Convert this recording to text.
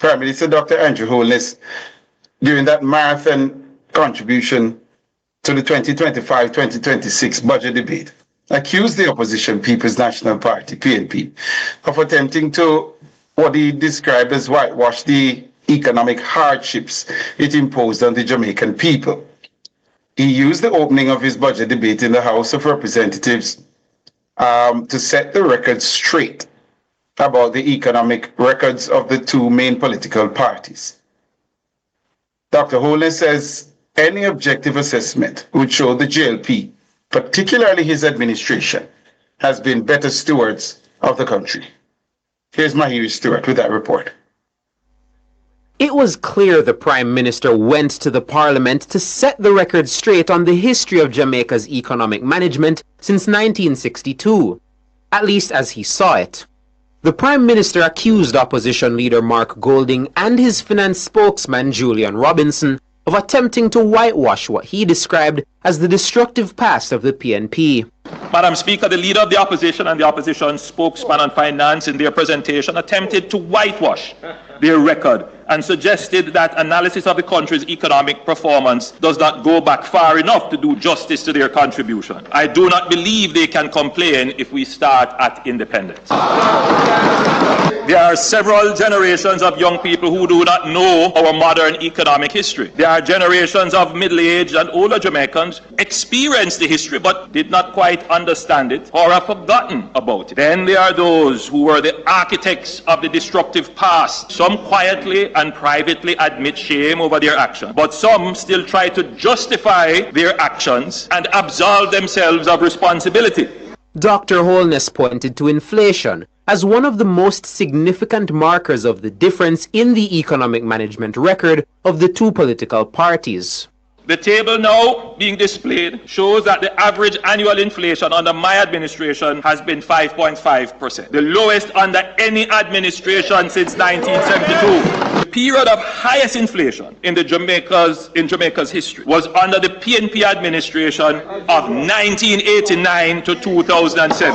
Prime Minister Dr. Andrew Holness, during that marathon contribution to the 2025-2026 budget debate, accused the opposition People's National Party, PNP, of attempting to what he described as whitewash the economic hardships it imposed on the Jamaican people. He used the opening of his budget debate in the House of Representatives to set the record straight about the economic records of the two main political parties. Dr. Holness says any objective assessment would show the JLP, particularly his administration, has been better stewards of the country. Here's Mahiri Stewart with that report. It was clear the Prime Minister went to the Parliament to set the record straight on the history of Jamaica's economic management since 1962, at least as he saw it. The Prime Minister accused opposition leader Mark Golding and his finance spokesman Julian Robinson of attempting to whitewash what he described as the destructive past of the PNP. Madam Speaker, the leader of the opposition and the opposition spokesman on finance in their presentation attempted to whitewash their record and suggested that analysis of the country's economic performance does not go back far enough to do justice to their contribution. I do not believe they can complain if we start at independence. There are several generations of young people who do not know our modern economic history. There are generations of middle-aged and older Jamaicans experienced the history but did not quite understand it or have forgotten about it. Then there are those who were the architects of the destructive past. Some quietly and privately admit shame over their actions, but some still try to justify their actions and absolve themselves of responsibility. Dr. Holness pointed to inflation as one of the most significant markers of the difference in the economic management record of the two political parties. The table now being displayed shows that the average annual inflation under my administration has been 5.5%, the lowest under any administration since 1972. The period of highest inflation in Jamaica's history was under the PNP administration of 1989 to 2007.